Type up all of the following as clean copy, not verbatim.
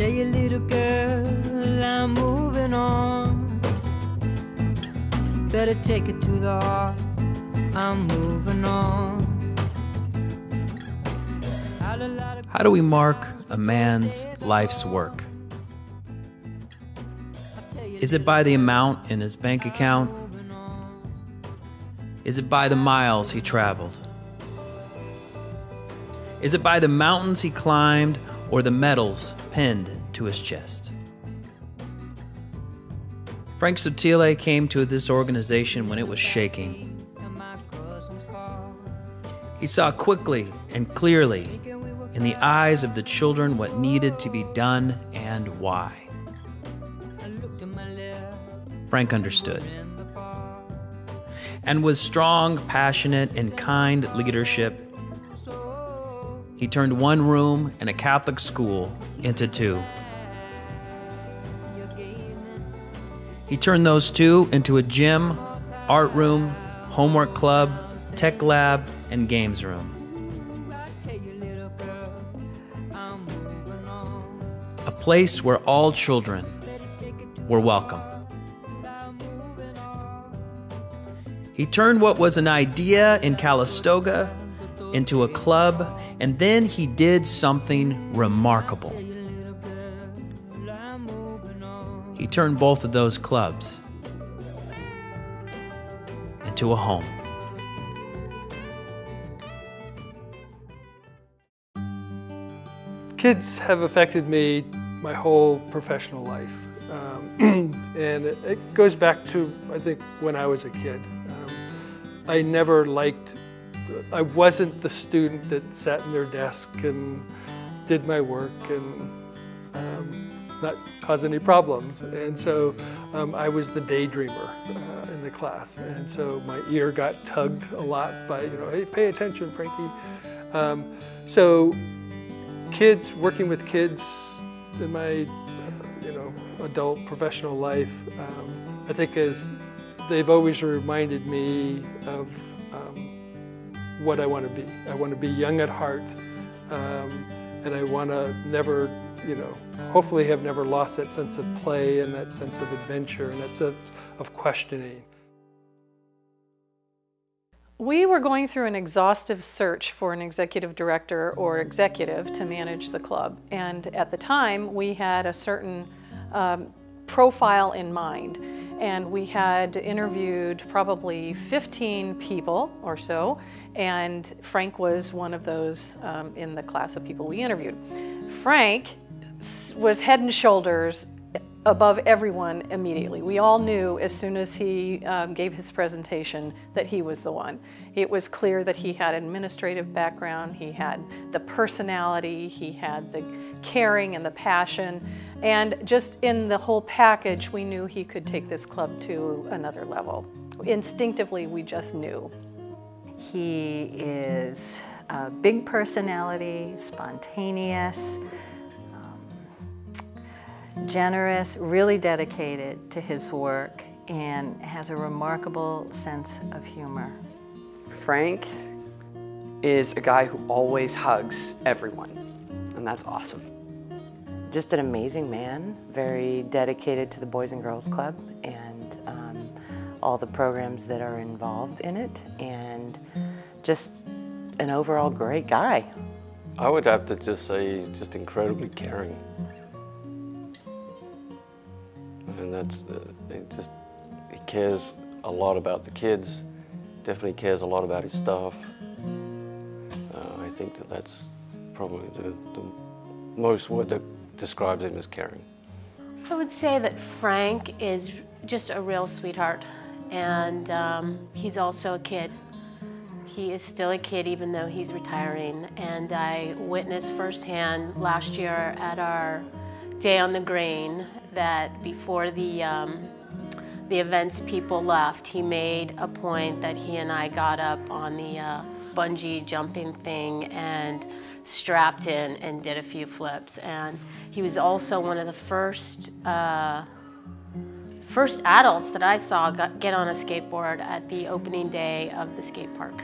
tell you, little girl, I'm moving on. Better take it to the heart, I'm moving on. How do we mark a man's life's work? Is it by the amount in his bank account? Is it by the miles he traveled? Is it by the mountains he climbed or the medals pinned to his chest? Frank Sotile came to this organization when it was shaking. He saw quickly and clearly in the eyes of the children what needed to be done and why. Frank understood. And with strong, passionate, and kind leadership, he turned one room in a Catholic school into two. He turned those two into a gym, art room, homework club, tech lab, and games room. A place where all children were welcome. He turned what was an idea in Calistoga into a club, and then he did something remarkable. He turned both of those clubs into a home. Kids have affected me my whole professional life. And it goes back to, I think, when I was a kid. I never liked, I wasn't the student that sat in their desk and did my work and not cause any problems. And so I was the daydreamer in the class. And so my ear got tugged a lot by, hey, pay attention, Frankie. So kids, working with kids in my, adult professional life, I think they've always reminded me of what I want to be. I want to be young at heart, and I want to never, hopefully have never lost that sense of play and that sense of adventure and that sense of questioning. We were going through an exhaustive search for an executive director or executive to manage the club, and at the time we had a certain profile in mind, and we had interviewed probably 15 people or so, and Frank was one of those in the class of people we interviewed. Frank was head and shoulders above everyone immediately. We all knew as soon as he gave his presentation that he was the one. It was clear that he had an administrative background, he had the personality, he had the caring and the passion, and just in the whole package we knew he could take this club to another level. Instinctively we just knew. He is a big personality, spontaneous, generous, really dedicated to his work, and has a remarkable sense of humor. Frank is a guy who always hugs everyone, and that's awesome. Just an amazing man, very dedicated to the Boys and Girls Club and all the programs that are involved in it, and just an overall great guy. I would have to just say he's just incredibly caring. And that's, he cares a lot about the kids, definitely cares a lot about his staff. I think that's probably the most word that describes him as caring. I would say that Frank is just a real sweetheart, and he's also a kid. He is still a kid even though he's retiring, and I witnessed firsthand last year at our Day on the Green that before the events people left, he made a point that he and I got up on the bungee jumping thing and strapped in and did a few flips. And he was also one of the first adults that I saw get on a skateboard at the opening day of the skate park.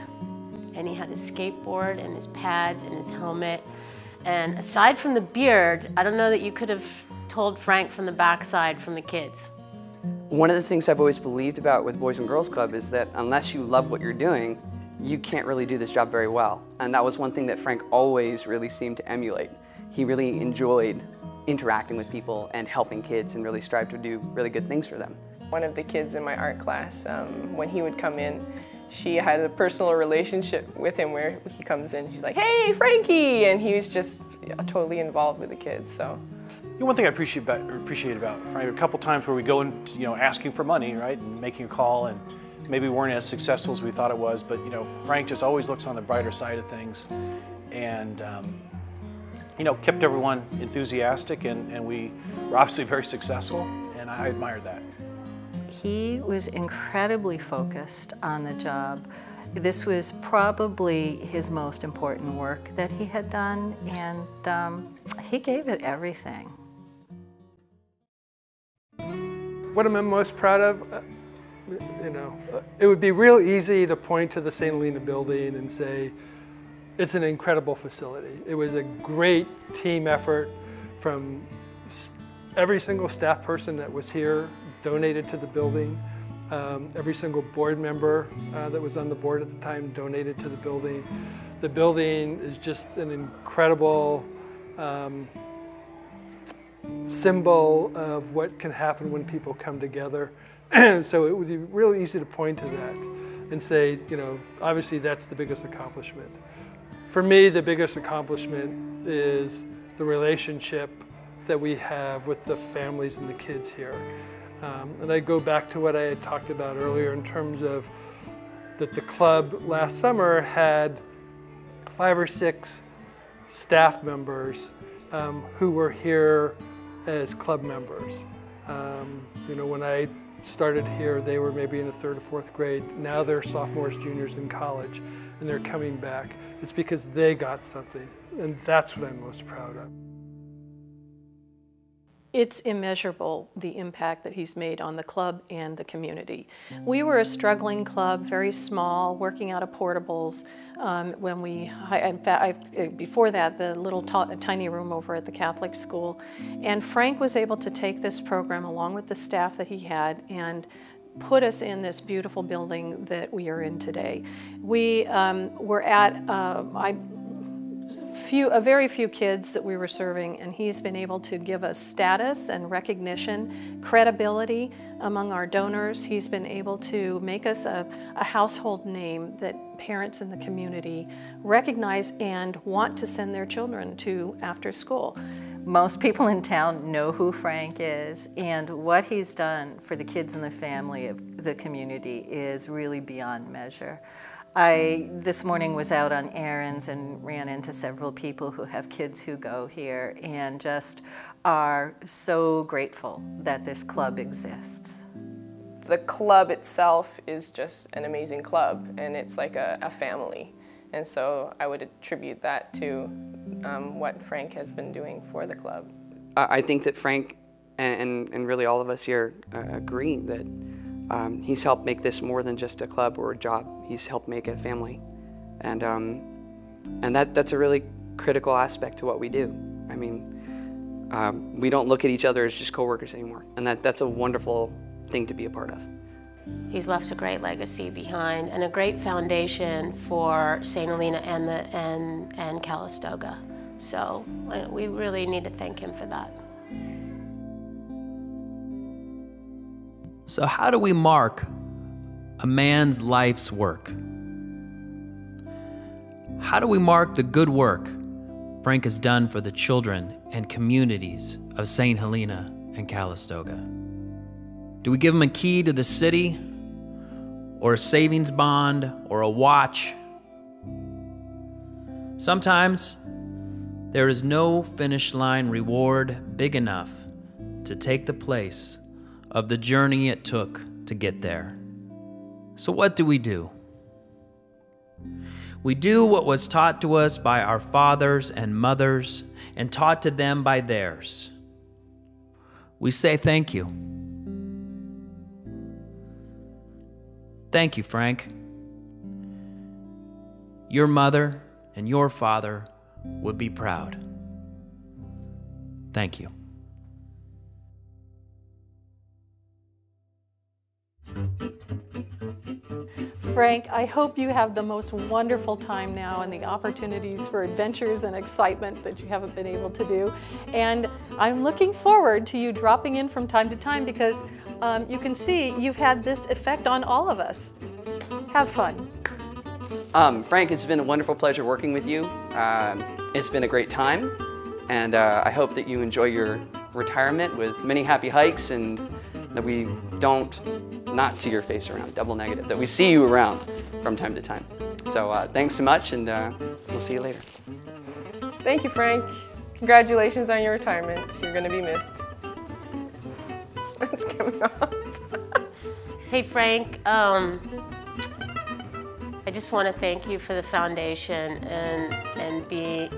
And he had his skateboard and his pads and his helmet, And aside from the beard, I don't know that you could have told Frank from the backside from the kids. One of the things I've always believed about with Boys and Girls Club is that unless you love what you're doing, you can't really do this job very well. And that was one thing that Frank always really seemed to emulate. He really enjoyed interacting with people and helping kids and really strived to do really good things for them. One of the kids in my art class, when he would come in, she had a personal relationship with him where he comes in, she's like, "Hey, Frankie!" And he was just totally involved with the kids, so. You know, one thing I appreciate about Frank, a couple times where we go in, asking for money, right, and making a call, and maybe we weren't as successful as we thought it was, but Frank just always looks on the brighter side of things, and kept everyone enthusiastic, and we were obviously very successful, and I admire that. He was incredibly focused on the job. This was probably his most important work that he had done, and he gave it everything. What am I most proud of? It would be real easy to point to the St. Helena building and say, it's an incredible facility. It was a great team effort from every single staff person that was here donated to the building. Every single board member that was on the board at the time donated to the building. The building is just an incredible symbol of what can happen when people come together. So it would be really easy to point to that and say, obviously that's the biggest accomplishment. For me, the biggest accomplishment is the relationship that we have with the families and the kids here. And I go back to what I had talked about earlier in terms of that the club last summer had 5 or 6 staff members who were here as club members. When I started here, they were maybe in the 3rd or 4th grade. Now they're sophomores, juniors in college, and they're coming back. It's because they got something, and that's what I'm most proud of. It's immeasurable, the impact that he's made on the club and the community. We were a struggling club, very small, working out of portables. Before that, the little tiny room over at the Catholic school. And Frank was able to take this program along with the staff that he had and put us in this beautiful building that we are in today. We were at a very few kids that we were serving, and he's been able to give us status and recognition, credibility among our donors. He's been able to make us a household name that parents in the community recognize and want to send their children to after school. Most people in town know who Frank is, and what he's done for the kids and the family of the community is really beyond measure. I, this morning, was out on errands and ran into several people who have kids who go here and just are so grateful that this club exists. The club itself is just an amazing club, and it's like a family. And so I would attribute that to what Frank has been doing for the club. I think that Frank and really all of us here agree that he's helped make this more than just a club or a job. He's helped make it a family. And that's a really critical aspect to what we do. I mean, we don't look at each other as just coworkers anymore. And that's a wonderful thing to be a part of. He's left a great legacy behind and a great foundation for St. Helena and Calistoga. So we really need to thank him for that. So how do we mark a man's life's work? How do we mark the good work Frank has done for the children and communities of St. Helena and Calistoga? Do we give him a key to the city, or a savings bond, or a watch? Sometimes there is no finish line reward big enough to take the place of the journey it took to get there. So what do? We do what was taught to us by our fathers and mothers and taught to them by theirs. We say thank you. Thank you, Frank. Your mother and your father would be proud. Thank you. Frank, I hope you have the most wonderful time now and the opportunities for adventures and excitement that you haven't been able to do. And I'm looking forward to you dropping in from time to time because you can see you've had this effect on all of us. Have fun. Frank, it's been a wonderful pleasure working with you. It's been a great time, and I hope that you enjoy your retirement with many happy hikes and that we don't not see your face around, double negative, that we see you around from time to time. So thanks so much, and we'll see you later. Thank you, Frank. Congratulations on your retirement. You're going to be missed. It's coming off. Hey, Frank. I just want to thank you for the foundation and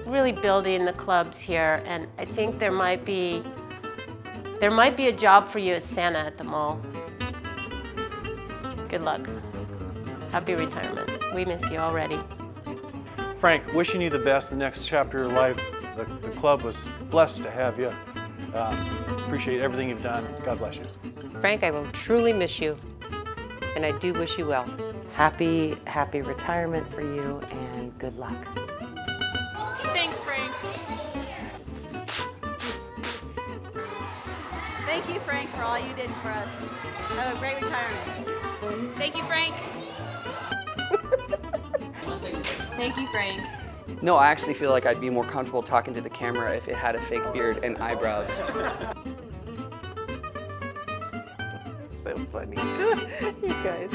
really building the clubs here. And I think there might be a job for you as Santa at the mall. Good luck. Happy retirement. We miss you already. Frank, wishing you the best in the next chapter of your life. The club was blessed to have you. Appreciate everything you've done. God bless you. Frank, I will truly miss you, and I do wish you well. Happy retirement for you, and good luck. Thanks, Frank. Thank you, Frank, for all you did for us. Have a great retirement. Thank you, Frank. Thank you, Frank. No, I actually feel like I'd be more comfortable talking to the camera if it had a fake beard and eyebrows. So funny. You guys.